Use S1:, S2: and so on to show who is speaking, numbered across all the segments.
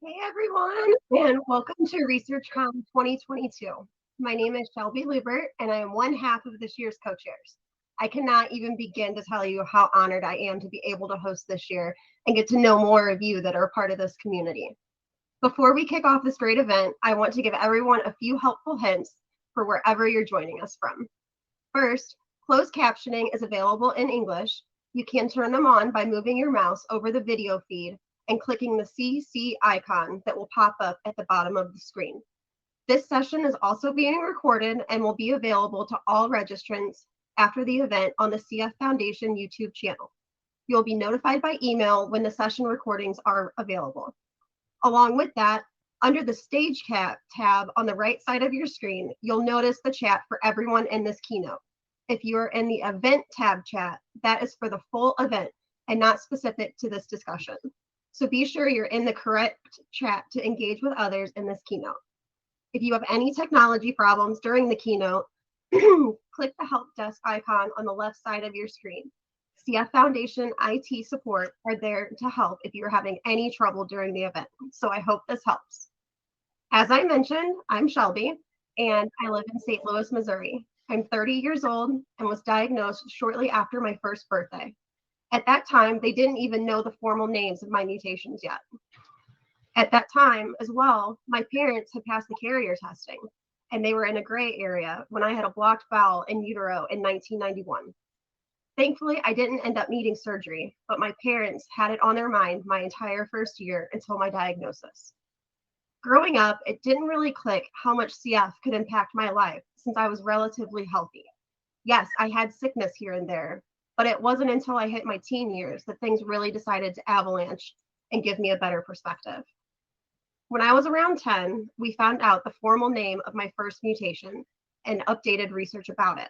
S1: Hey everyone, and welcome to ResearchCon 2022. My name is Shelby Lubert, and I am one half of this year's co-chairs. I cannot even begin to tell you how honored I am to be able to host this year and get to know more of you that are part of this community. Before we kick off this great event, I want to give everyone a few helpful hints for wherever you're joining us from. First, closed captioning is available in English. You can turn them on by moving your mouse over the video feed and clicking the CC icon that will pop up at the bottom of the screen. This session is also being recorded and will be available to all registrants after the event on the CF Foundation YouTube channel. You'll be notified by email when the session recordings are available. Along with that, under the Stage tab on the right side of your screen, you'll notice the chat for everyone in this keynote. If you are in the Event tab chat, that is for the full event and not specific to this discussion. So be sure you're in the correct chat to engage with others in this keynote. If you have any technology problems during the keynote, click the help desk icon on the left side of your screen. CF Foundation IT support are there to help if you're having any trouble during the event. So I hope this helps. As I mentioned, I'm Shelby, and I live in St. Louis, Missouri. I'm 30 years old and was diagnosed shortly after my first birthday. At that time, they didn't even know the formal names of my mutations yet. At that time as well, my parents had passed the carrier testing, and they were in a gray area when I had a blocked bowel in utero in 1991. Thankfully, I didn't end up needing surgery, but my parents had it on their mind my entire first year until my diagnosis. Growing up, it didn't really click how much CF could impact my life since I was relatively healthy. Yes, I had sickness here and there, but it wasn't until I hit my teen years that things really decided to avalanche and give me a better perspective. When I was around 10, we found out the formal name of my first mutation and updated research about it.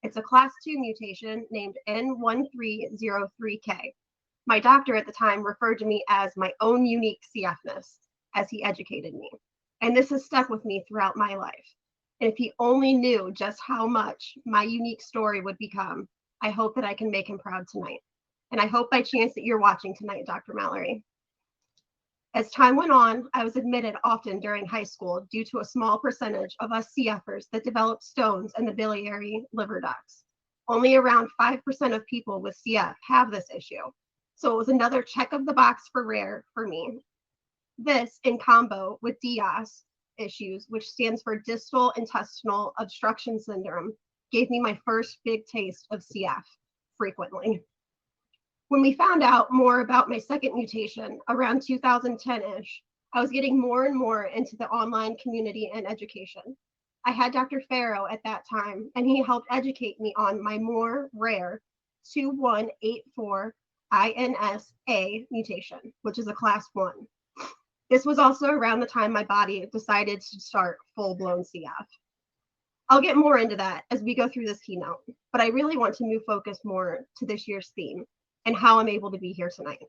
S1: It's a class 2 mutation named N1303K. My doctor at the time referred to me as my own unique CFness as he educated me. And this has stuck with me throughout my life. And if he only knew just how much my unique story would become, I hope that I can make him proud tonight. And I hope by chance that you're watching tonight, Dr. Mallory. As time went on, I was admitted often during high school due to a small percentage of us CFers that developed stones in the biliary liver ducts. Only around 5% of people with CF have this issue. So it was another check of the box for rare for me. This, in combo with DIAS issues, which stands for distal intestinal obstruction syndrome, gave me my first big taste of CF frequently. When we found out more about my second mutation around 2010-ish, I was getting more and more into the online community and education. I had Dr. Farrow at that time, and he helped educate me on my more rare 2184 INSA mutation, which is a class 1. This was also around the time my body decided to start full-blown CF. I'll get more into that as we go through this keynote, but I really want to move focus more to this year's theme and how I'm able to be here tonight.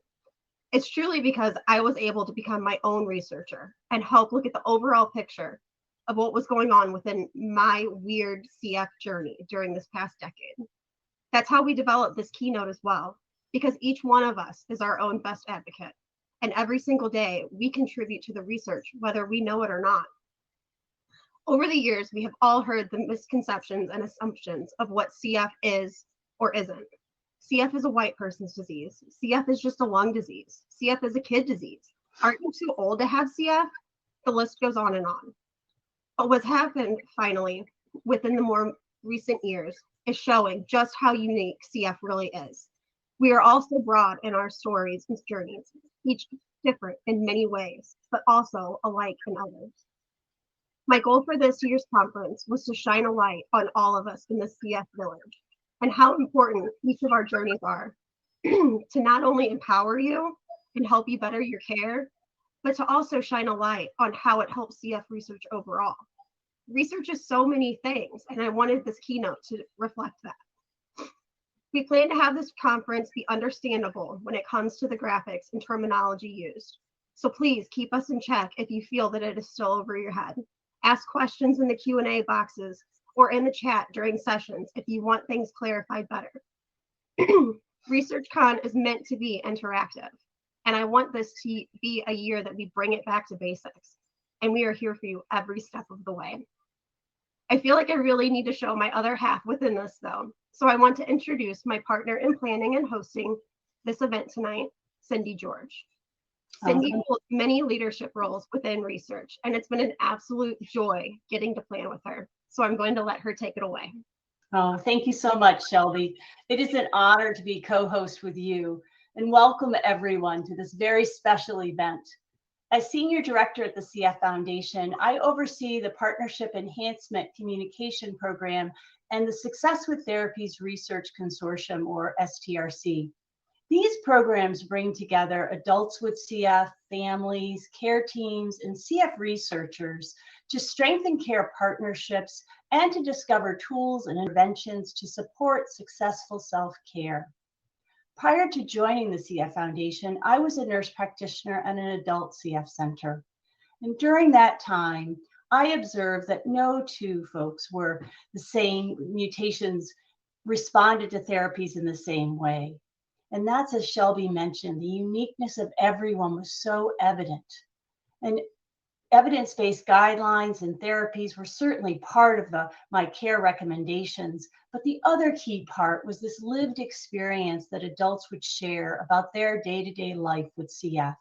S1: It's truly because I was able to become my own researcher and help look at the overall picture of what was going on within my weird CF journey during this past decade. That's how we developed this keynote as well, because each one of us is our own best advocate. And every single day, we contribute to the research, whether we know it or not. Over the years, we have all heard the misconceptions and assumptions of what CF is or isn't. CF is a white person's disease. CF is just a lung disease. CF is a kid disease. Aren't you too old to have CF? The list goes on and on. But what's happened finally within the more recent years is showing just how unique CF really is. We are all so broad in our stories and journeys, each different in many ways, but also alike in others. My goal for this year's conference was to shine a light on all of us in the CF village and how important each of our journeys are to not only empower you and help you better your care, but to also shine a light on how it helps CF research overall. Research is so many things, and I wanted this keynote to reflect that. We plan to have this conference be understandable when it comes to the graphics and terminology used. So please keep us in check if you feel that it is still over your head. Ask questions in the Q&A boxes or in the chat during sessions if you want things clarified better. ResearchCon is meant to be interactive. And I want this to be a year that we bring it back to basics. And we are here for you every step of the way. I feel like I really need to show my other half within this, though. So I want to introduce my partner in planning and hosting this event tonight, Cindy George. Cindy holds many leadership roles within research, and it's been an absolute joy getting to plan with her. So I'm going to let her take it away.
S2: Oh, thank you so much, Shelby. It is an honor to be co-host with you, and welcome everyone to this very special event. As Senior Director at the CF Foundation, I oversee the Partnership Enhancement Communication Program and the Success with Therapies Research Consortium, or STRC. These programs bring together adults with CF, families, care teams, and CF researchers to strengthen care partnerships and to discover tools and interventions to support successful self-care. Prior to joining the CF Foundation, I was a nurse practitioner at an adult CF center. And during that time, I observed that no two folks were the same, mutations responded to therapies in the same way. And that's, as Shelby mentioned, the uniqueness of everyone was so evident. And evidence-based guidelines and therapies were certainly part of my care recommendations, but the other key part was this lived experience that adults would share about their day-to-day life with CF.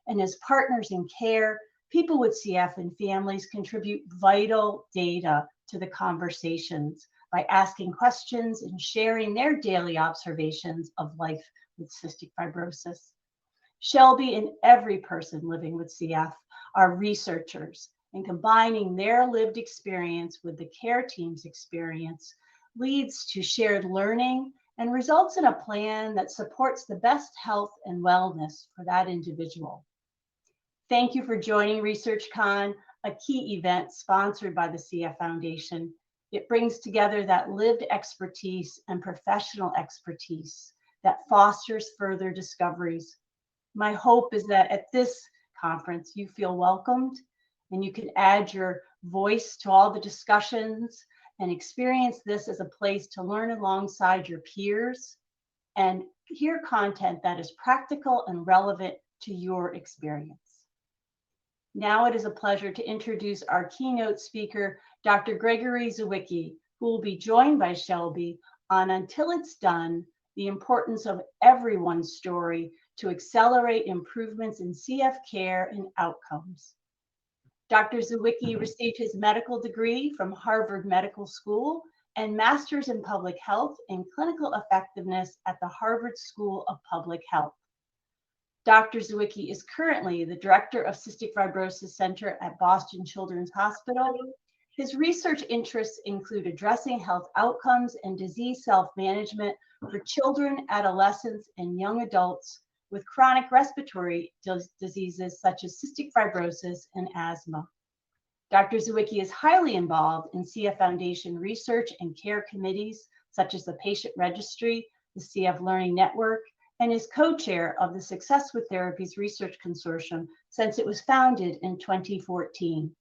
S2: And as partners in care, people with CF and families contribute vital data to the conversations by asking questions and sharing their daily observations of life with cystic fibrosis. Shelby and every person living with CF are researchers, and combining their lived experience with the care team's experience leads to shared learning and results in a plan that supports the best health and wellness for that individual. Thank you for joining ResearchCon, a key event sponsored by the CF Foundation. It brings together that lived expertise and professional expertise that fosters further discoveries. My hope is that at this conference, you feel welcomed and you can add your voice to all the discussions and experience this as a place to learn alongside your peers and hear content that is practical and relevant to your experience. Now it is a pleasure to introduce our keynote speaker, Dr. Gregory Zawicki, who will be joined by Shelby on Until It's Done, the importance of everyone's story to accelerate improvements in CF care and outcomes. Dr. Zawicki received his medical degree from Harvard Medical School and Master's in Public Health and Clinical Effectiveness at the Harvard School of Public Health. Dr. Zawicki is currently the Director of Cystic Fibrosis Center at Boston Children's Hospital. His research interests include addressing health outcomes and disease self-management for children, adolescents, and young adults with chronic respiratory diseases such as cystic fibrosis and asthma. Dr. Zawicki is highly involved in CF Foundation research and care committees such as the Patient Registry, the CF Learning Network, and is co-chair of the Success with Therapies Research Consortium since it was founded in 2014.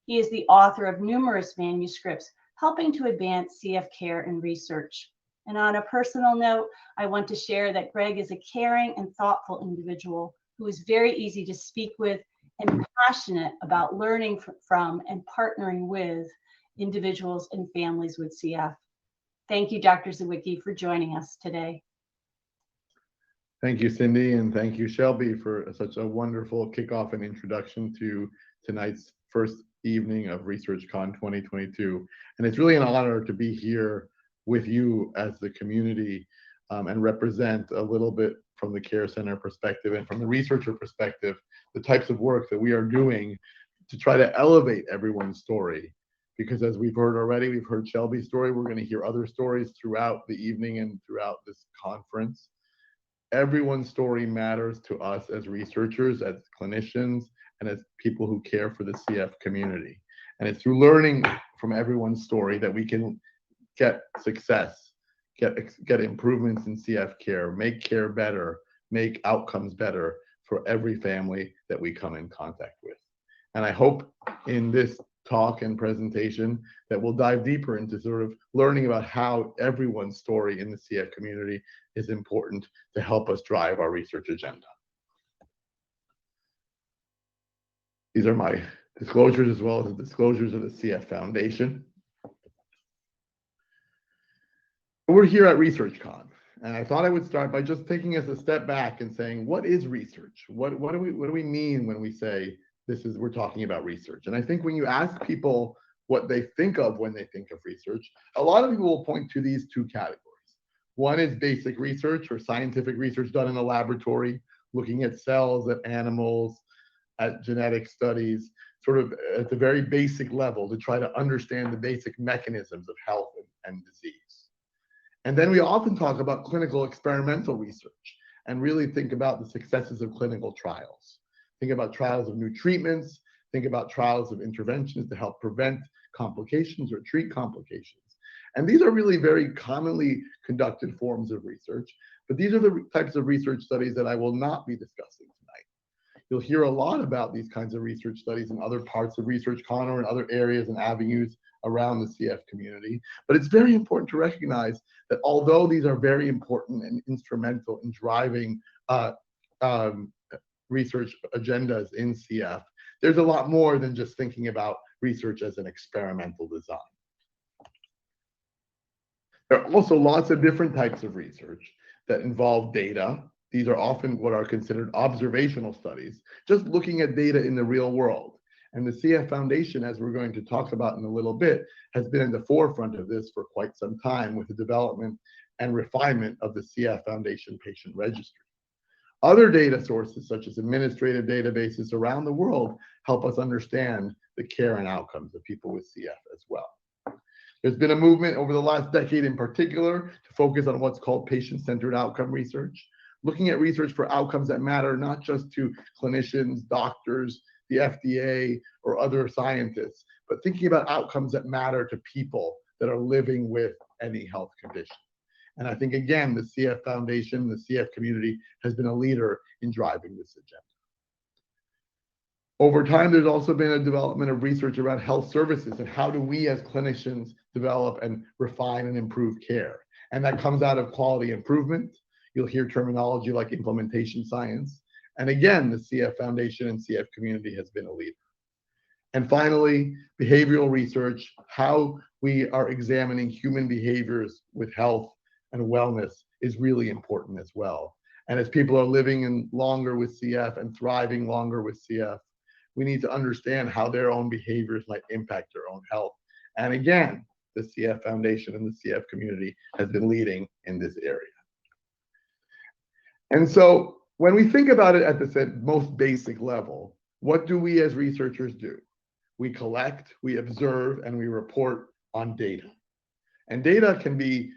S2: He is the author of numerous manuscripts helping to advance CF care and research. And on a personal note, I want to share that Greg is a caring and thoughtful individual who is very easy to speak with and passionate about learning from and partnering with individuals and families with CF. Thank you, Dr. Zawicki, for joining us today.
S3: Thank you, Cindy, and thank you, Shelby, for such a wonderful kickoff and introduction to tonight's first evening of ResearchCon 2022. And it's really an honor to be here with you as the community and represent a little bit from the care center perspective and from the researcher perspective, the types of work that we are doing to try to elevate everyone's story. Because as we've heard already, we've heard Shelby's story, we're going to hear other stories throughout the evening and throughout this conference. Everyone's story matters to us as researchers, as clinicians, and as people who care for the CF community. And it's through learning from everyone's story that we can get success, get improvements in CF care, make care better, make outcomes better for every family that we come in contact with. And I hope in this talk and presentation that we'll dive deeper into sort of learning about how everyone's story in the CF community is important to help us drive our research agenda. These are my disclosures as well as the disclosures of the CF Foundation. We're here at ResearchCon, and I thought I would start by just taking us a step back and saying, what is research? What do we mean when we say we're talking about research? And I think when you ask people what they think of when they think of research, a lot of people will point to these two categories. One is basic research or scientific research done in a laboratory, looking at cells, at animals, at genetic studies, sort of at the very basic level to try to understand the basic mechanisms of health and disease. And then we often talk about clinical experimental research and really think about the successes of clinical trials. Think about trials of new treatments, think about trials of interventions to help prevent complications or treat complications. And these are really very commonly conducted forms of research, but these are the types of research studies that I will not be discussing tonight. You'll hear a lot about these kinds of research studies in other parts of ResearchCon or in other areas and avenues around the CF community. But it's very important to recognize that although these are very important and instrumental in driving research agendas in CF, there's a lot more than just thinking about research as an experimental design. There are also lots of different types of research that involve data. These are often what are considered observational studies, just looking at data in the real world. And the CF Foundation, as we're going to talk about in a little bit, has been in the forefront of this for quite some time with the development and refinement of the CF Foundation Patient Registry. Other data sources, such as administrative databases around the world, help us understand the care and outcomes of people with CF as well. There's been a movement over the last decade in particular to focus on what's called patient-centered outcome research, looking at research for outcomes that matter not just to clinicians, doctors, the FDA, or other scientists, but thinking about outcomes that matter to people that are living with any health condition. And I think, again, the CF Foundation, the CF community has been a leader in driving this agenda. Over time, there's also been a development of research around health services and how do we as clinicians develop and refine and improve care. And that comes out of quality improvement. You'll hear terminology like implementation science. And again, the CF Foundation and CF community has been a leader. And finally, behavioral research, how we are examining human behaviors with health and wellness is really important as well. And as people are living longer with CF and thriving longer with CF, we need to understand how their own behaviors might impact their own health. And again, the CF Foundation and the CF community has been leading in this area. And so when we think about it at the most basic level, what do we as researchers do? We collect, we observe, and we report on data. And data can be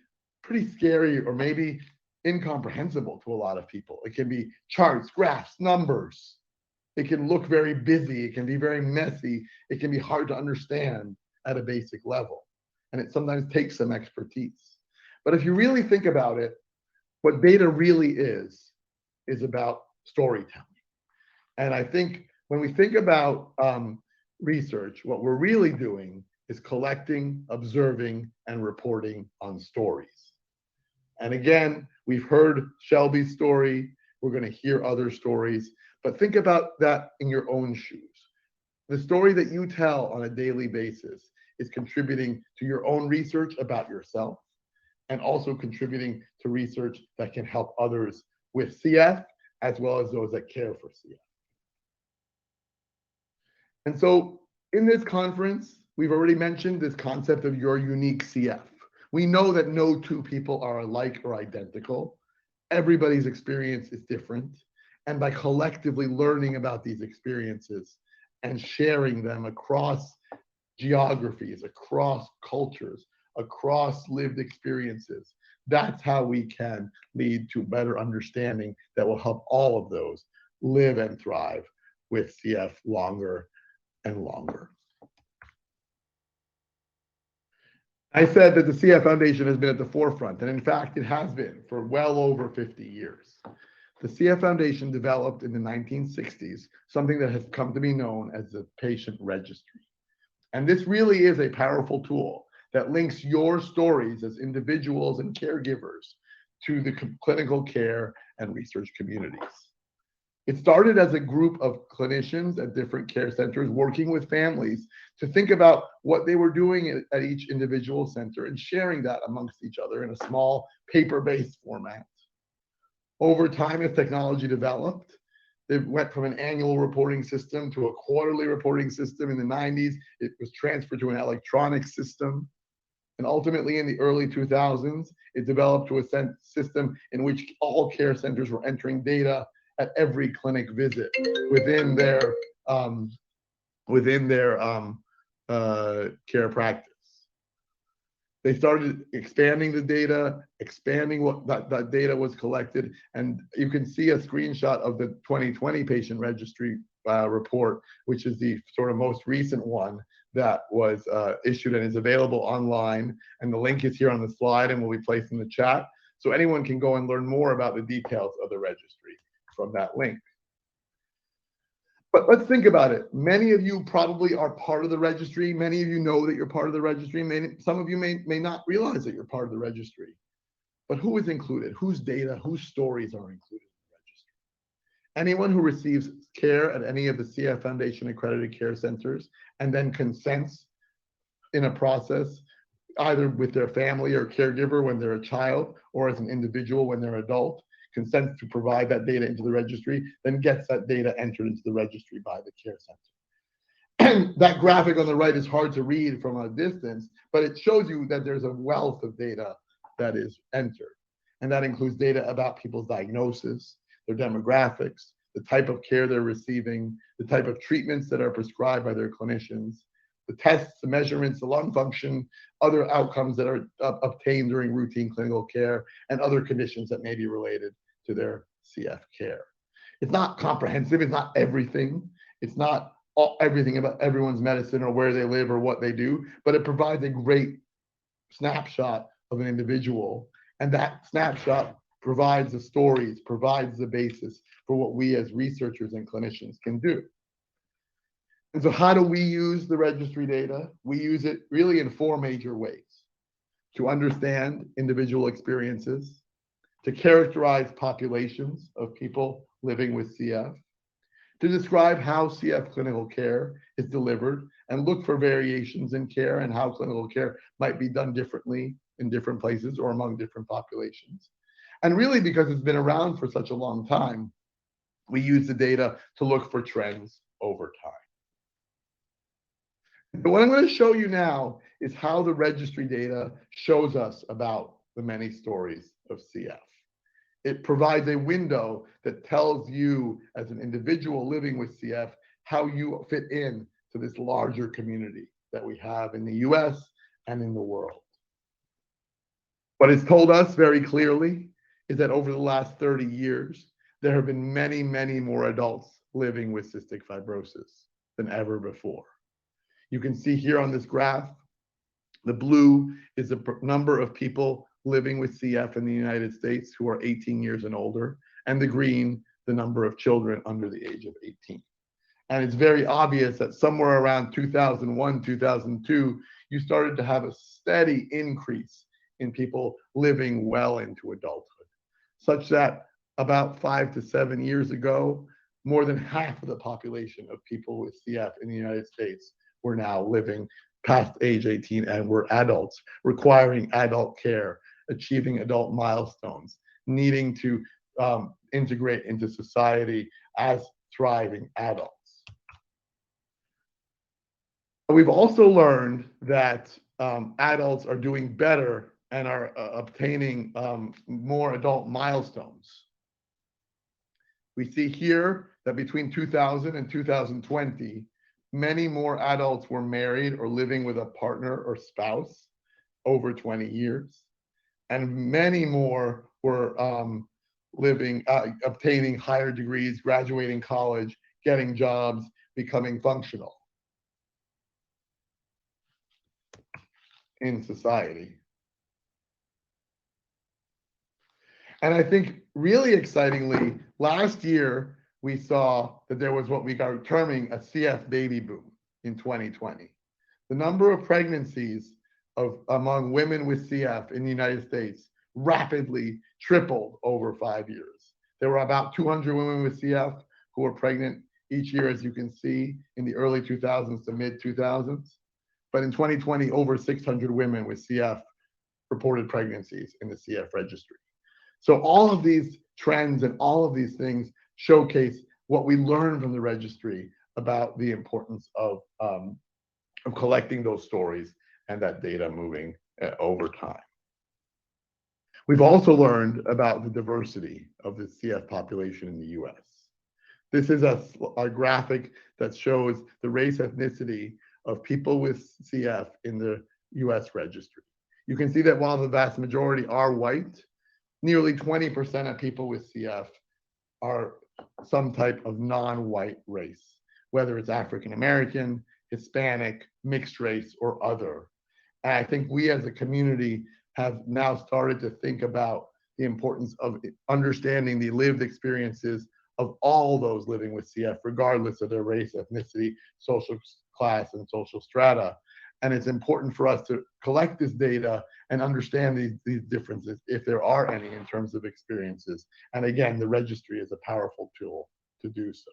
S3: pretty scary or maybe incomprehensible to a lot of people. It can be charts, graphs, numbers. It can look very busy. It can be very messy. It can be hard to understand at a basic level. And it sometimes takes some expertise. But if you really think about it, what data really is about storytelling. And I think when we think about research, what we're really doing is collecting, observing, and reporting on stories. And again, we've heard Shelby's story. We're going to hear other stories. But think about that in your own shoes. The story that you tell on a daily basis is contributing to your own research about yourself and also contributing to research that can help others with CF as well as those that care for CF. And so in this conference, we've already mentioned this concept of your unique CF. We know that no two people are alike or identical. Everybody's experience is different. And by collectively learning about these experiences and sharing them across geographies, across cultures, across lived experiences, that's how we can lead to better understanding that will help all of those live and thrive with CF longer and longer. I said that the CF Foundation has been at the forefront, and in fact, it has been for well over 50 years. The CF Foundation developed in the 1960s something that has come to be known as the Patient Registry. And this really is a powerful tool that links your stories as individuals and caregivers to the clinical care and research communities. It started as a group of clinicians at different care centers working with families to think about what they were doing at each individual center and sharing that amongst each other in a small paper-based format. Over time, as technology developed, it went from an annual reporting system to a quarterly reporting system. In the 90s, it was transferred to an electronic system. And ultimately, in the early 2000s, it developed to a system in which all care centers were entering data at every clinic visit within their care practice. They started expanding the data, expanding what that data was collected, and you can see a screenshot of the 2020 patient registry report, which is the sort of most recent one that was issued and is available online. And the link is here on the slide and will be placed in the chat, so anyone can go and learn more about the details of the registry from that link. But let's think about it. Many of you probably are part of the registry. Many of you know that you're part of the registry. Some of you may not realize that you're part of the registry. But who is included? Whose data, whose stories are included in the registry? Anyone who receives care at any of the CF Foundation accredited care centers and then consents in a process, either with their family or caregiver when they're a child, or as an individual when they're adult, consents to provide that data into the registry, then gets that data entered into the registry by the care center. That graphic on the right is hard to read from a distance, but it shows you that there's a wealth of data that is entered. And that includes data about people's diagnosis, their demographics, the type of care they're receiving, the type of treatments that are prescribed by their clinicians, the tests, the measurements, the lung function, other outcomes that are obtained during routine clinical care, and other conditions that may be related to their CF care. It's not comprehensive, it's not everything. It's not everything about everyone's medicine or where they live or what they do, but it provides a great snapshot of an individual. And that snapshot provides the stories, provides the basis for what we as researchers and clinicians can do. And so how do we use the registry data? We use it really in four major ways: to understand individual experiences, to characterize populations of people living with CF, to describe how CF clinical care is delivered and look for variations in care and how clinical care might be done differently in different places or among different populations. And really, because it's been around for such a long time, we use the data to look for trends over time. But what I'm going to show you now is how the registry data shows us about the many stories of CF. It provides a window that tells you as an individual living with CF how you fit in to this larger community that we have in the US and in the world. What it's told us very clearly is that over the last 30 years, there have been many, many more adults living with cystic fibrosis than ever before. You can see here on this graph, the blue is the number of people living with CF in the United States who are 18 years and older, and the green, the number of children under the age of 18. And it's very obvious that somewhere around 2001, 2002, you started to have a steady increase in people living well into adulthood, such that about 5 to 7 years ago, more than half of the population of people with CF in the United States were now living past age 18 and were adults, requiring adult care, achieving adult milestones, needing to integrate into society as thriving adults. We've also learned that adults are doing better and are obtaining more adult milestones. We see here that between 2000 and 2020, many more adults were married or living with a partner or spouse over 20 years. And many more were obtaining higher degrees, graduating college, getting jobs, becoming functional in society. And I think really excitingly, last year, we saw that there was what we are terming a CF baby boom in 2020. The number of pregnancies among women with CF in the United States rapidly tripled over 5 years. There were about 200 women with CF who were pregnant each year, as you can see, in the early 2000s to mid 2000s. But in 2020, over 600 women with CF reported pregnancies in the CF registry. So all of these trends and all of these things showcase what we learned from the registry about the importance of collecting those stories and that data moving over time. We've also learned about the diversity of the CF population in the US. This is a graphic that shows the race ethnicity of people with CF in the US registry. You can see that while the vast majority are white, nearly 20% of people with CF are some type of non-white race, whether it's African American, Hispanic, mixed race, or other. And I think we as a community have now started to think about the importance of understanding the lived experiences of all those living with CF, regardless of their race, ethnicity, social class, and social strata. And it's important for us to collect this data and understand these differences, if there are any, in terms of experiences. And again, the registry is a powerful tool to do so.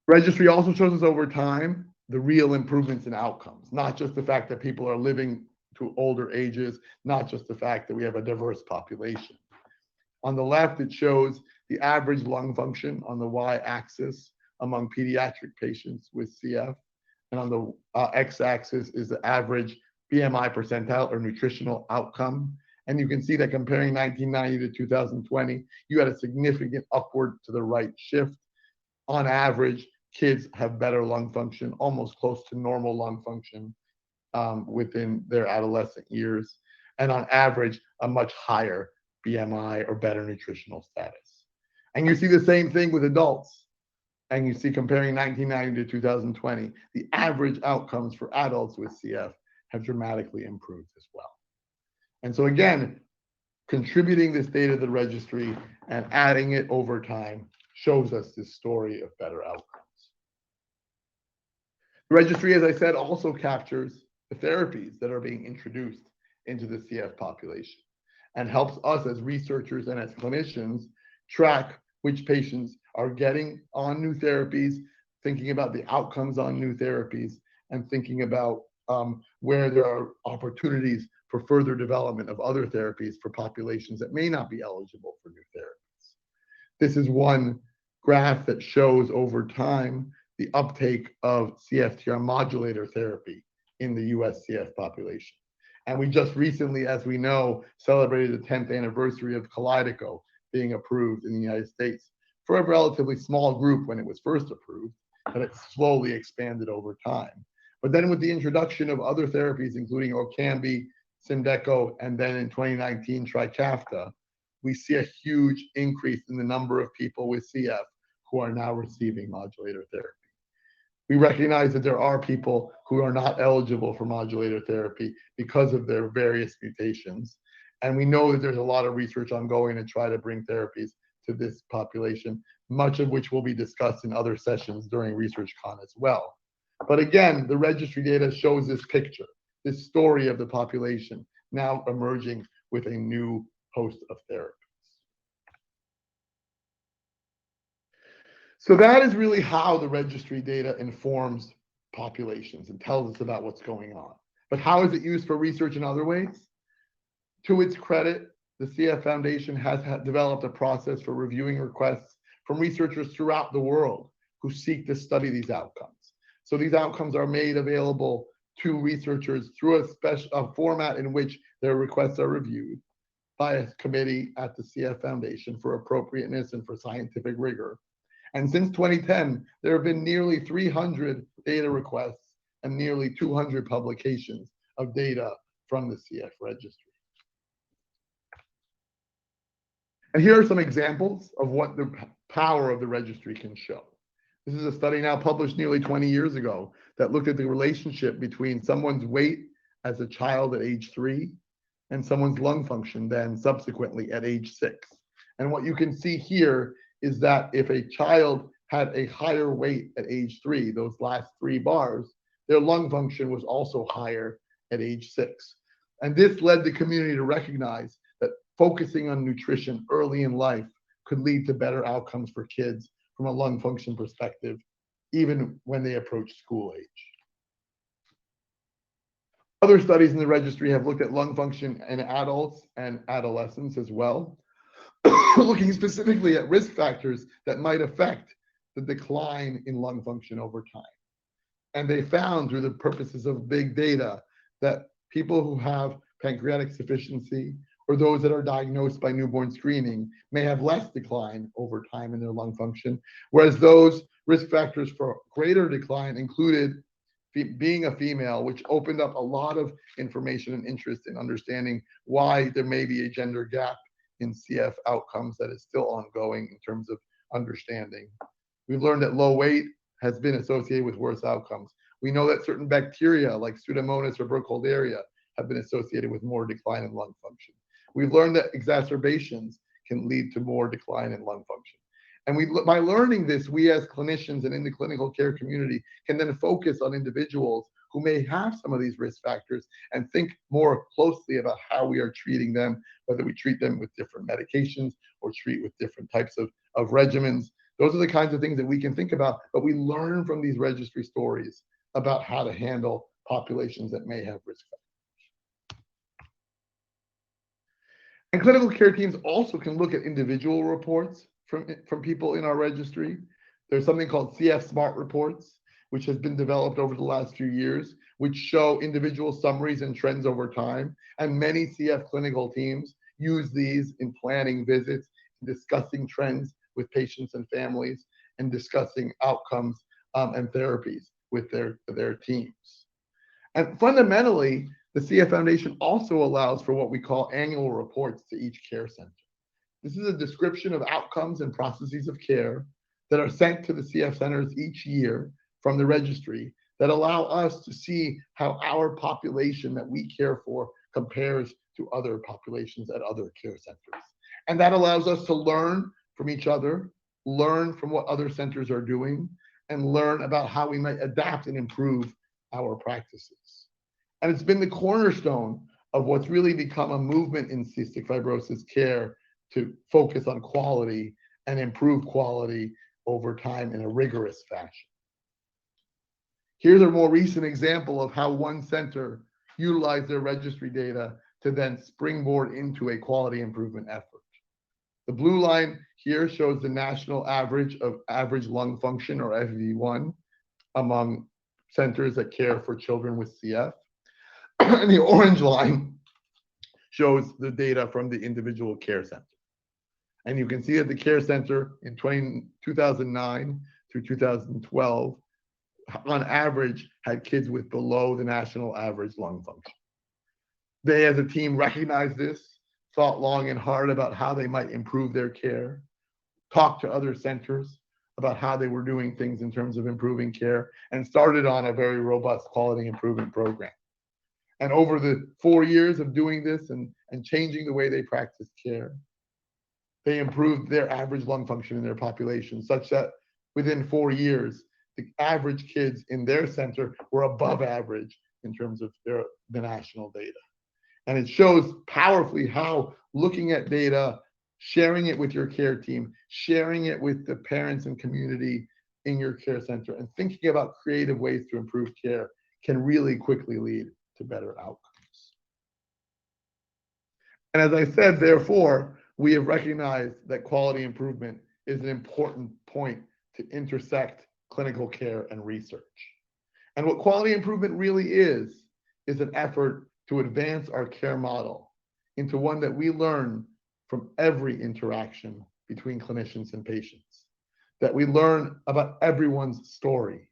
S3: Registry also shows us over time the real improvements in outcomes, not just the fact that people are living to older ages, not just the fact that we have a diverse population. On the left, it shows the average lung function on the y-axis among pediatric patients with CF. And on the x-axis is the average BMI percentile or nutritional outcome. And you can see that comparing 1990 to 2020, you had a significant upward to the right shift. On average, kids have better lung function, almost close to normal lung function within their adolescent years. And on average, a much higher BMI or better nutritional status. And you see the same thing with adults. And you see comparing 1990 to 2020, the average outcomes for adults with CF have dramatically improved as well. And so again, contributing this data to the registry and adding it over time shows us this story of better outcomes. The registry, as I said, also captures the therapies that are being introduced into the CF population and helps us as researchers and as clinicians track which patients are getting on new therapies, thinking about the outcomes on new therapies, and thinking about where there are opportunities for further development of other therapies for populations that may not be eligible for new therapies. This is one graph that shows over time the uptake of CFTR modulator therapy in the US CF population. And we just recently, as we know, celebrated the 10th anniversary of Kalydeco being approved in the United States for a relatively small group when it was first approved, but it slowly expanded over time. But then with the introduction of other therapies, including Orkambi, Symdeko, and then in 2019, Trikafta, we see a huge increase in the number of people with CF who are now receiving modulator therapy. We recognize that there are people who are not eligible for modulator therapy because of their various mutations. And we know that there's a lot of research ongoing to try to bring therapies to this population, much of which will be discussed in other sessions during ResearchCon as well. But again, the registry data shows this picture, this story of the population now emerging with a new host of therapies. So that is really how the registry data informs populations and tells us about what's going on. But how is it used for research in other ways? To its credit, the CF Foundation has developed a process for reviewing requests from researchers throughout the world who seek to study these outcomes. So these outcomes are made available to researchers through a format in which their requests are reviewed by a committee at the CF Foundation for appropriateness and for scientific rigor. And since 2010, there have been nearly 300 data requests and nearly 200 publications of data from the CF registry. And here are some examples of what the power of the registry can show. This is a study now published nearly 20 years ago that looked at the relationship between someone's weight as a child at age 3 and someone's lung function then subsequently at age 6. And what you can see here is that if a child had a higher weight at age 3, those last 3 bars, their lung function was also higher at age 6. And this led the community to recognize that focusing on nutrition early in life could lead to better outcomes for kids from a lung function perspective, even when they approach school age. Other studies in the registry have looked at lung function in adults and adolescents as well, looking specifically at risk factors that might affect the decline in lung function over time. And they found, through the purposes of big data, that people who have pancreatic sufficiency or those that are diagnosed by newborn screening may have less decline over time in their lung function, whereas those risk factors for greater decline included being a female, which opened up a lot of information and interest in understanding why there may be a gender gap in CF outcomes that is still ongoing in terms of understanding. We've learned that low weight has been associated with worse outcomes. We know that certain bacteria like Pseudomonas or Burkholderia have been associated with more decline in lung function. We've learned that exacerbations can lead to more decline in lung function. And by learning this, we as clinicians and in the clinical care community can then focus on individuals who may have some of these risk factors and think more closely about how we are treating them, whether we treat them with different medications or treat with different types of regimens. Those are the kinds of things that we can think about, but we learn from these registry stories about how to handle populations that may have risk factors. And clinical care teams also can look at individual reports from people in our registry. There's something called CF Smart Reports, which has been developed over the last few years, which show individual summaries and trends over time. And many CF clinical teams use these in planning visits, discussing trends with patients and families, and discussing outcomes and therapies with their teams. And fundamentally, the CF Foundation also allows for what we call annual reports to each care center. This is a description of outcomes and processes of care that are sent to the CF centers each year from the registry that allow us to see how our population that we care for compares to other populations at other care centers. And that allows us to learn from each other, learn from what other centers are doing, and learn about how we might adapt and improve our practices. And it's been the cornerstone of what's really become a movement in cystic fibrosis care to focus on quality and improve quality over time in a rigorous fashion. Here's a more recent example of how one center utilized their registry data to then springboard into a quality improvement effort. The blue line here shows the national average of average lung function, or FEV1, among centers that care for children with CF. And the orange line shows the data from the individual care center. And you can see that the care center in 2009 through 2012, on average, had kids with below the national average lung function. They, as a team, recognized this, thought long and hard about how they might improve their care, talked to other centers about how they were doing things in terms of improving care, and started on a very robust quality improvement program. And over the 4 years of doing this and changing the way they practiced care, they improved their average lung function in their population such that within 4 years, the average kids in their center were above average in terms of the national data. And it shows powerfully how looking at data, sharing it with your care team, sharing it with the parents and community in your care center, and thinking about creative ways to improve care can really quickly lead to better outcomes. And as I said, therefore, we have recognized that quality improvement is an important point to intersect clinical care and research. And what quality improvement really is an effort to advance our care model into one that we learn from every interaction between clinicians and patients, that we learn about everyone's story,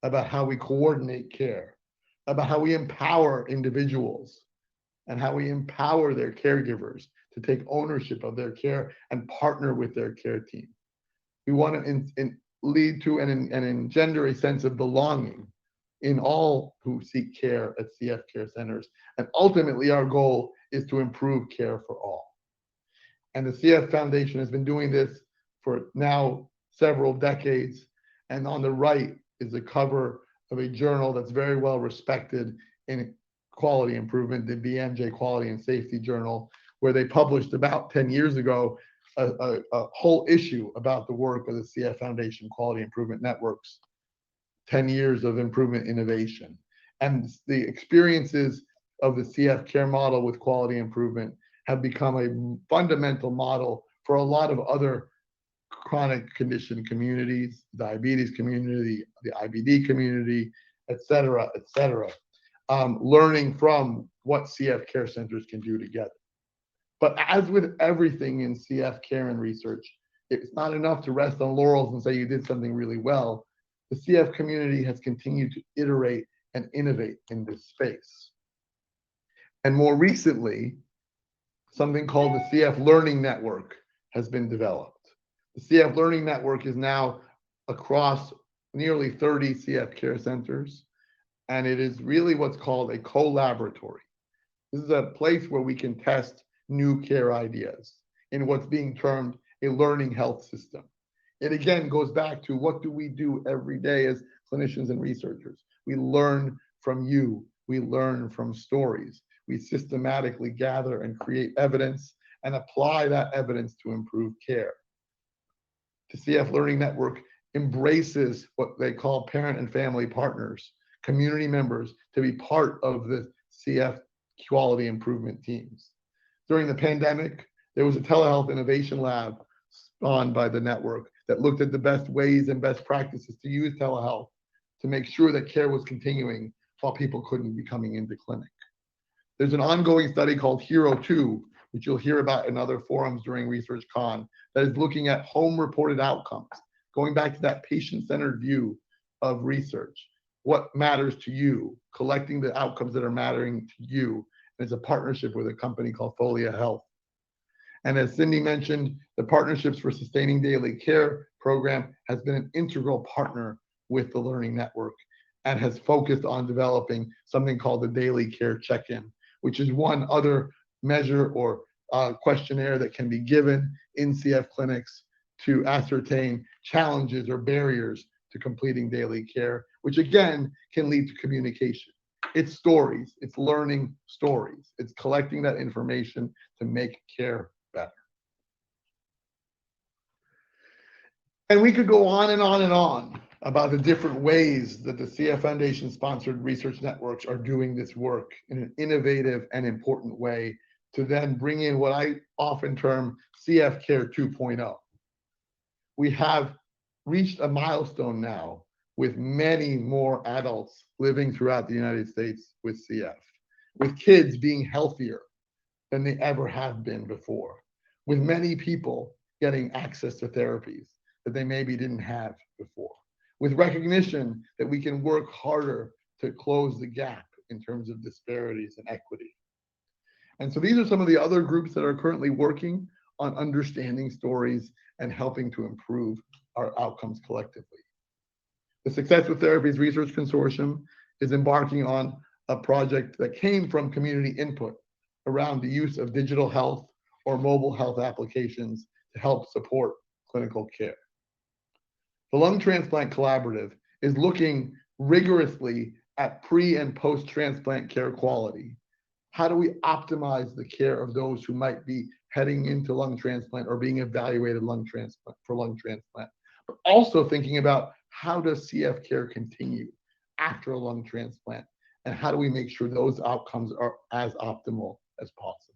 S3: about how we coordinate care, about how we empower individuals, and how we empower their caregivers to take ownership of their care and partner with their care team. We want to lead to and engender a sense of belonging in all who seek care at CF care centers. And ultimately, our goal is to improve care for all. And the CF Foundation has been doing this for now several decades. And on the right is the cover of a journal that's very well respected in quality improvement, the BMJ Quality and Safety Journal, where they published about 10 years ago a whole issue about the work of the CF Foundation Quality Improvement Networks, 10 years of improvement innovation. And the experiences of the CF care model with quality improvement have become a fundamental model for a lot of other chronic condition communities, diabetes community, the IBD community, et cetera, learning from what CF care centers can do together. But as with everything in CF care and research, it's not enough to rest on laurels and say you did something really well. The CF community has continued to iterate and innovate in this space. And more recently, something called the CF Learning Network has been developed. The CF Learning Network is now across nearly 30 CF care centers, and it is really what's called a co-laboratory. This is a place where we can test new care ideas in what's being termed a learning health system. It again goes back to what do we do every day as clinicians and researchers? We learn from you, we learn from stories. We systematically gather and create evidence and apply that evidence to improve care. The CF Learning Network embraces what they call parent and family partners, community members, to be part of the CF quality improvement teams. During the pandemic, there was a telehealth innovation lab spawned by the network that looked at the best ways and best practices to use telehealth to make sure that care was continuing while people couldn't be coming into clinic. There's an ongoing study called HERO2, which you'll hear about in other forums during ResearchCon, that is looking at home-reported outcomes, going back to that patient-centered view of research. What matters to you, collecting the outcomes that are mattering to you. And it's a partnership with a company called Folia Health. And as Cindy mentioned, the Partnerships for Sustaining Daily Care program has been an integral partner with the Learning Network and has focused on developing something called the Daily Care Check-in, which is one other measure or questionnaire that can be given in CF clinics to ascertain challenges or barriers to completing daily care, which again can lead to communication. It's stories, it's learning stories, it's collecting that information to make care better. And we could go on and on and on about the different ways that the CF Foundation sponsored research networks are doing this work in an innovative and important way to then bring in what I often term CF Care 2.0. We have reached a milestone now with many more adults living throughout the United States with CF, with kids being healthier than they ever have been before, with many people getting access to therapies that they maybe didn't have before, with recognition that we can work harder to close the gap in terms of disparities and equity. And so these are some of the other groups that are currently working on understanding stories and helping to improve our outcomes collectively. The Success with Therapies Research Consortium is embarking on a project that came from community input around the use of digital health or mobile health applications to help support clinical care. The Lung Transplant Collaborative is looking rigorously at pre and post-transplant care quality. How do we optimize the care of those who might be heading into lung transplant or being evaluated for lung transplant, but also thinking about how does CF care continue after a lung transplant, and how do we make sure those outcomes are as optimal as possible.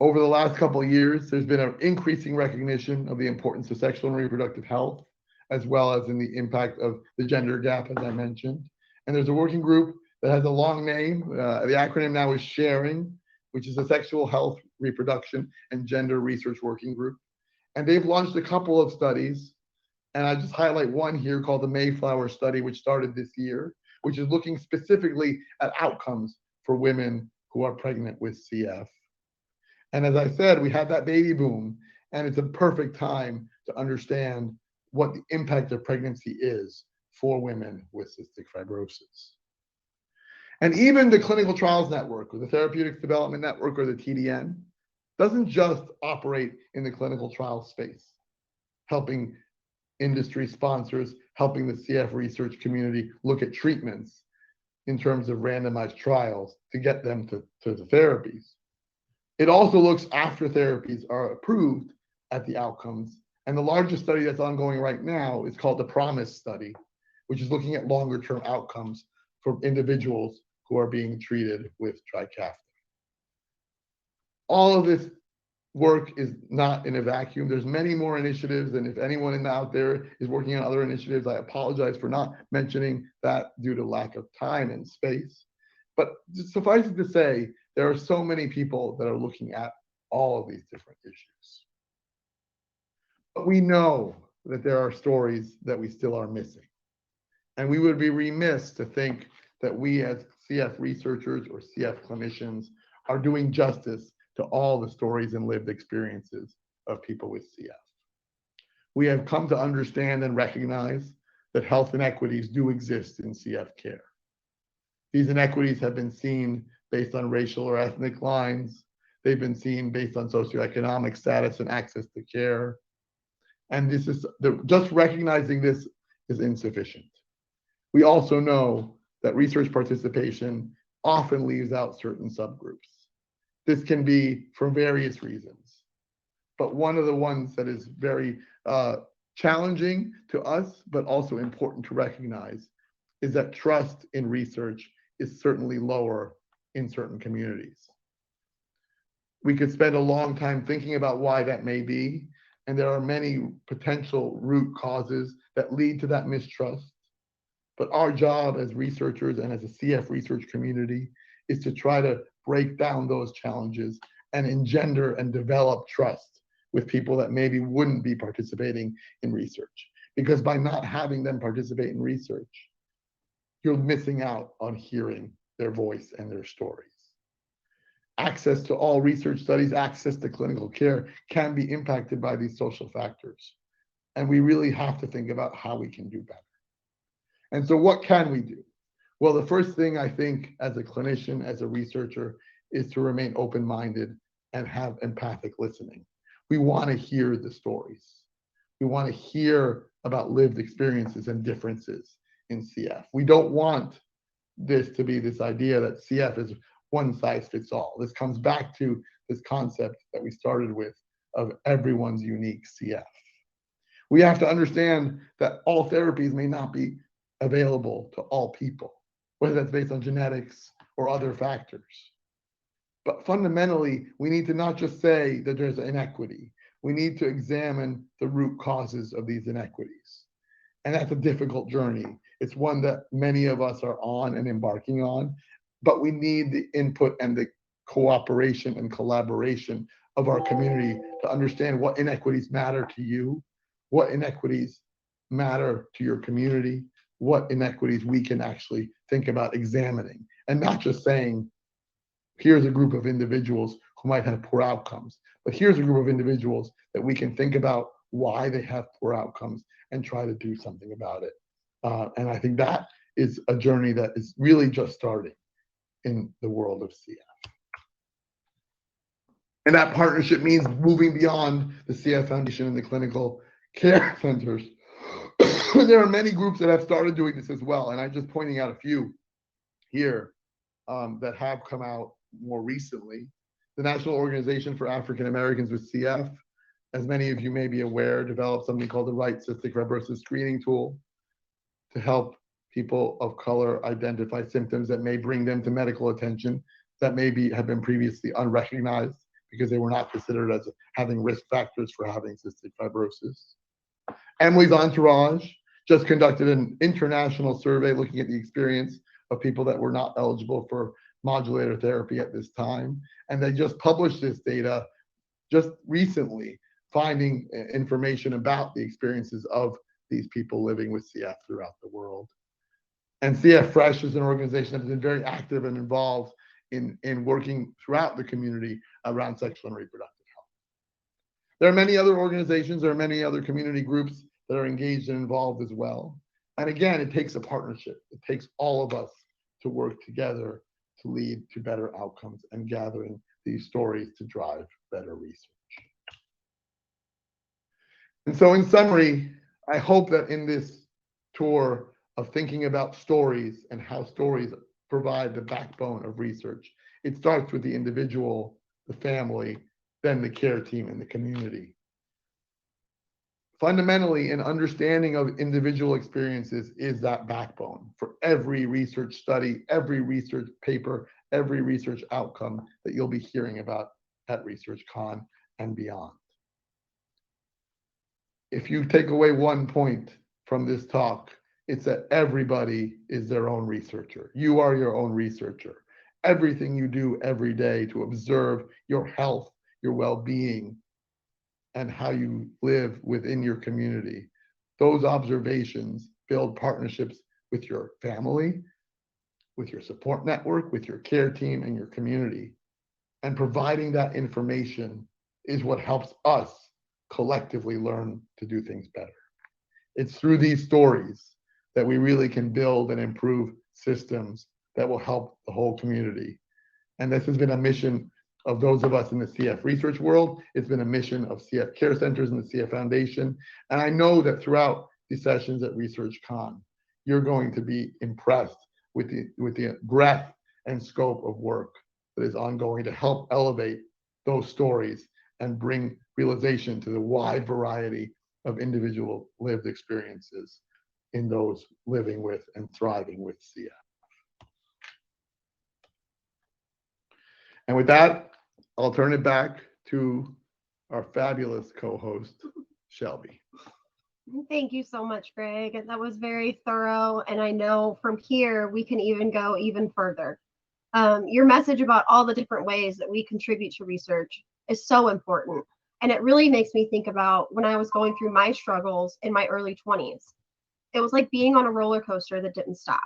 S3: Over the last couple of years, there's been an increasing recognition of the importance of sexual and reproductive health, as well as in the impact of the gender gap, as I mentioned. And there's a working group that has a long name. The acronym now is SHARING, which is a Sexual Health, Reproduction, and Gender Research Working Group. And they've launched a couple of studies, and I just highlight one here called the Mayflower Study, which started this year, which is looking specifically at outcomes for women who are pregnant with CF. And as I said, we had that baby boom, and it's a perfect time to understand what the impact of pregnancy is for women with cystic fibrosis. And even the Clinical Trials Network, or the Therapeutics Development Network, or the TDN, doesn't just operate in the clinical trial space, helping industry sponsors, helping the CF research community look at treatments in terms of randomized trials to get them to the therapies. It also looks after therapies are approved at the outcomes. And the largest study that's ongoing right now is called the PROMISE study, which is looking at longer term outcomes for individuals who are being treated with TRIKAFTA. All of this work is not in a vacuum. There's many more initiatives, and if anyone out there is working on other initiatives, I apologize for not mentioning that due to lack of time and space. But suffice it to say, there are so many people that are looking at all of these different issues. But we know that there are stories that we still are missing. And we would be remiss to think that we as CF researchers or CF clinicians are doing justice to all the stories and lived experiences of people with CF. We have come to understand and recognize that health inequities do exist in CF care. These inequities have been seen based on racial or ethnic lines. They've been seen based on socioeconomic status and access to care. And this is just recognizing this is insufficient. We also know that research participation often leaves out certain subgroups. This can be for various reasons. But one of the ones that is very challenging to us, but also important to recognize, is that trust in research is certainly lower in certain communities. We could spend a long time thinking about why that may be, and there are many potential root causes that lead to that mistrust. But our job as researchers and as a CF research community is to try to break down those challenges and engender and develop trust with people that maybe wouldn't be participating in research. Because by not having them participate in research, you're missing out on hearing their voice and their stories. Access to all research studies, access to clinical care can be impacted by these social factors. And we really have to think about how we can do better. And so what can we do? Well, the first thing I think as a clinician, as a researcher, is to remain open-minded and have empathic listening. We want to hear the stories. We want to hear about lived experiences and differences in CF. We don't want this to be this idea that CF is one size fits all. This comes back to this concept that we started with of everyone's unique CF. We have to understand that all therapies may not be available to all people, whether that's based on genetics or other factors. But fundamentally, we need to not just say that there's inequity. We need to examine the root causes of these inequities. And that's a difficult journey. It's one that many of us are on and embarking on, but we need the input and the cooperation and collaboration of our community to understand what inequities matter to you, what inequities matter to your community, what inequities we can actually think about examining, and not just saying, here's a group of individuals who might have poor outcomes, but here's a group of individuals that we can think about why they have poor outcomes and try to do something about it. And I think that is a journey that is really just starting in the world of CF. And that partnership means moving beyond the CF Foundation and the clinical care centers. There are many groups that have started doing this as well, and I'm just pointing out a few here that have come out more recently. The National Organization for African Americans with CF, as many of you may be aware, developed something called the Right Cystic Fibrosis Screening Tool to help people of color identify symptoms that may bring them to medical attention that maybe have been previously unrecognized because they were not considered as having risk factors for having cystic fibrosis. Emily's Entourage just conducted an international survey looking at the experience of people that were not eligible for modulator therapy at this time. And they just published this data just recently, finding information about the experiences of these people living with CF throughout the world. And CF Fresh is an organization that has been very active and involved in working throughout the community around sexual and reproductive health. There are many other organizations, there are many other community groups that are engaged and involved as well. And again, it takes a partnership. It takes all of us to work together to lead to better outcomes and gathering these stories to drive better research. And so in summary, I hope that in this tour of thinking about stories and how stories provide the backbone of research, it starts with the individual the family, then the care team and the community. Fundamentally, an understanding of individual experiences is that backbone for every research study, every research paper, every research outcome that you'll be hearing about at ResearchCon and beyond. If you take away one point from this talk, it's that everybody is their own researcher. You are your own researcher. Everything you do every day to observe your health, your well-being, and how you live within your community, those observations build partnerships with your family, with your support network, with your care team, and your community. And providing that information is what helps us collectively learn to do things better. It's through these stories that we really can build and improve systems that will help the whole community. And this has been a mission of those of us in the CF research world. It's been a mission of CF Care Centers and the CF Foundation. And I know that throughout these sessions at ResearchCon, you're going to be impressed with the breadth and scope of work that is ongoing to help elevate those stories and bring realization to the wide variety of individual lived experiences in those living with and thriving with CF. And with that, I'll turn it back to our fabulous co-host, Shelby.
S1: Thank you so much, Greg. That was very thorough. And I know from here, we can even go even further. Your message about all the different ways that we contribute to research is so important. And it really makes me think about when I was going through my struggles in my early 20s. It was like being on a roller coaster that didn't stop.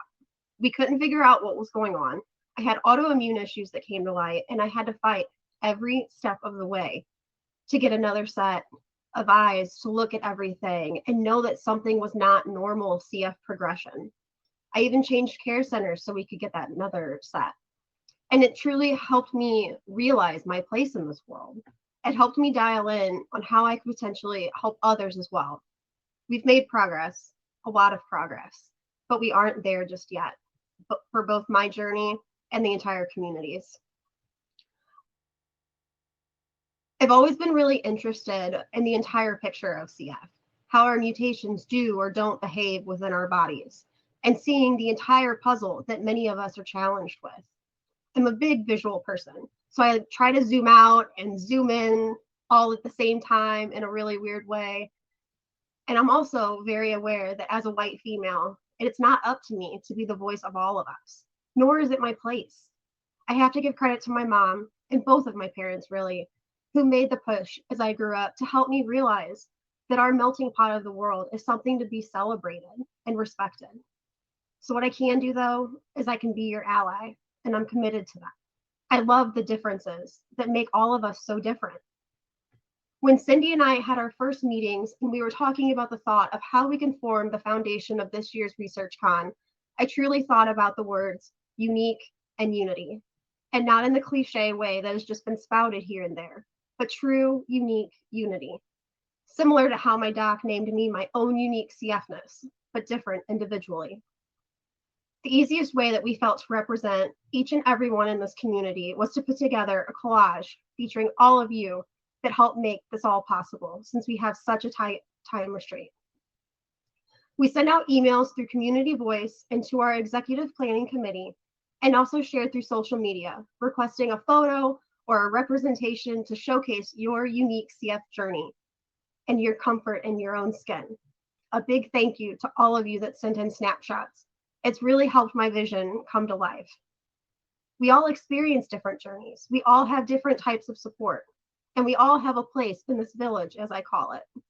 S1: We couldn't figure out what was going on. I had autoimmune issues that came to light, and I had to fight every step of the way to get another set of eyes to look at everything and know that something was not normal CF progression. I even changed care centers so we could get that another set. And it truly helped me realize my place in this world. It helped me dial in on how I could potentially help others as well. We've made progress, a lot of progress, but we aren't there just yet, but for both my journey and the entire communities. I've always been really interested in the entire picture of CF, how our mutations do or don't behave within our bodies, and seeing the entire puzzle that many of us are challenged with. I'm a big visual person, so I try to zoom out and zoom in all at the same time in a really weird way. And I'm also very aware that as a white female, it's not up to me to be the voice of all of us, nor is it my place. I have to give credit to my mom and both of my parents, really, who made the push as I grew up to help me realize that our melting pot of the world is something to be celebrated and respected. So what I can do, though, is I can be your ally, and I'm committed to that. I love the differences that make all of us so different. When Cindy and I had our first meetings and we were talking about the thought of how we can form the foundation of this year's ResearchCon, I truly thought about the words unique and unity, and not in the cliche way that has just been spouted here and there, but true, unique unity. Similar to how my doc named me my own unique CFness, but different individually. The easiest way that we felt to represent each and every one in this community was to put together a collage featuring all of you that helped make this all possible, since we have such a tight time restraint. We send out emails through Community Voice and to our executive planning committee, and also shared through social media, requesting a photo or a representation to showcase your unique CF journey and your comfort in your own skin. A big thank you to all of you that sent in snapshots. It's really helped my vision come to life. We all experience different journeys. We all have different types of support, and we all have a place in this village, as I call it.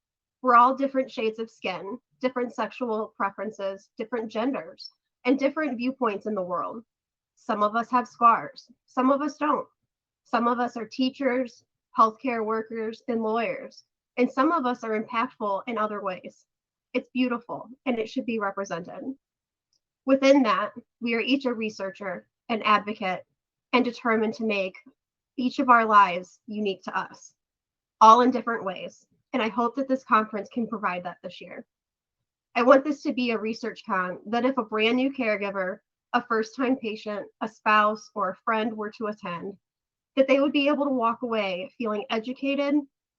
S1: We're all different shades of skin, different sexual preferences, different genders, and different viewpoints in the world. Some of us have scars, some of us don't. Some of us are teachers, healthcare workers, and lawyers, and some of us are impactful in other ways. It's beautiful, and it should be represented. Within that, we are each a researcher, an advocate, and determined to make each of our lives unique to us, all in different ways. And I hope that this conference can provide that this year. I want this to be a ResearchCon that if a brand new caregiver, a first-time patient, a spouse, or a friend were to attend, that they would be able to walk away feeling educated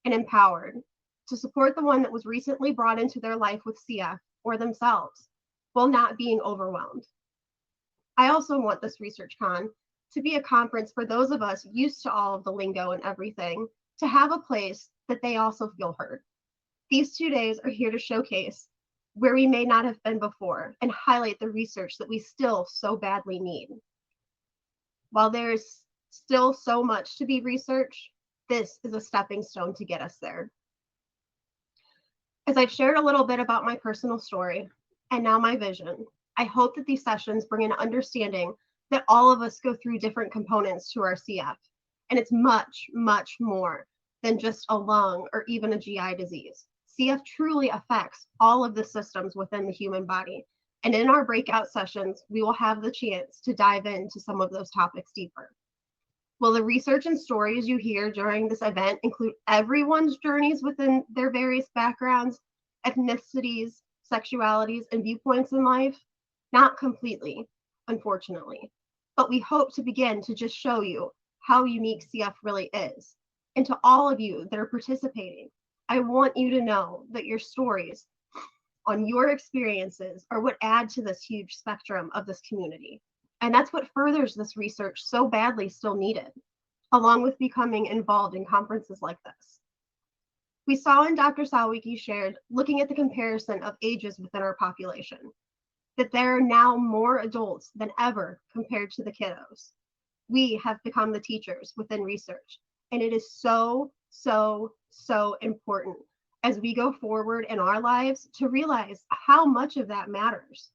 S1: and empowered to support the one that was recently brought into their life with CF or themselves while not being overwhelmed. I also want this ResearchCon to be a conference for those of us used to all of the lingo and everything to have a place that they also feel heard. These 2 days are here to showcase where we may not have been before and highlight the research that we still so badly need. While there's still so much to be researched, this is a stepping stone to get us there. As I've shared a little bit about my personal story and now my vision, I hope that these sessions bring an understanding that all of us go through different components to our CF, and it's much, much more than just a lung or even a GI disease. CF truly affects all of the systems within the human body, and in our breakout sessions, we will have the chance to dive into some of those topics deeper. Will the research and stories you hear during this event include everyone's journeys within their various backgrounds, ethnicities, sexualities, and viewpoints in life? Not completely, unfortunately, but we hope to begin to just show you how unique CF really is. And to all of you that are participating, I want you to know that your stories on your experiences are what add to this huge spectrum of this community. And that's what furthers this research so badly still needed, along with becoming involved in conferences like this. We saw in Dr. Sawicki shared, looking at the comparison of ages within our population, that there are now more adults than ever compared to the kiddos. We have become the teachers within research, and it is so, so, so important as we go forward in our lives to realize how much of that matters.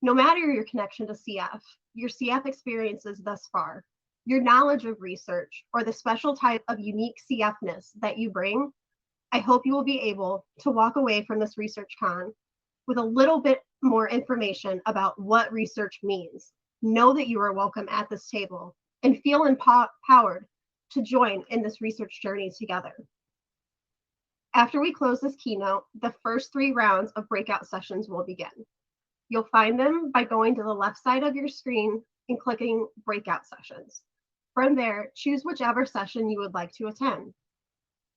S1: No matter your connection to CF, your CF experiences thus far, your knowledge of research, or the special type of unique CFness that you bring, I hope you will be able to walk away from this ResearchCon with a little bit more information about what research means. Know that you are welcome at this table and feel empowered to join in this research journey together. After we close this keynote, the first 3 rounds of breakout sessions will begin. You'll find them by going to the left side of your screen and clicking breakout sessions. From there, choose whichever session you would like to attend.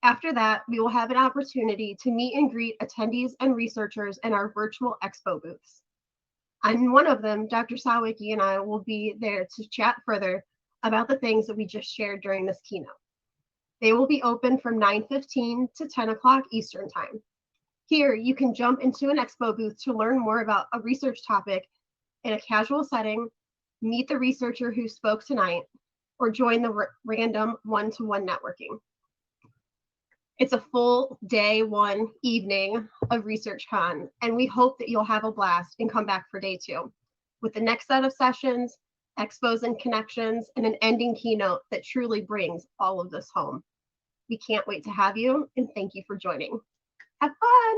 S1: After that, we will have an opportunity to meet and greet attendees and researchers in our virtual expo booths. On one of them, Dr. Sawicki and I will be there to chat further about the things that we just shared during this keynote. They will be open from 9:15 to 10 o'clock Eastern Time. Here, you can jump into an expo booth to learn more about a research topic in a casual setting, meet the researcher who spoke tonight, or join the random one-to-one networking. It's a full day 1 evening of ResearchCon, and we hope that you'll have a blast and come back for day 2 with the next set of sessions, expos and connections, and an ending keynote that truly brings all of this home. We can't wait to have you, and thank you for joining. Have fun!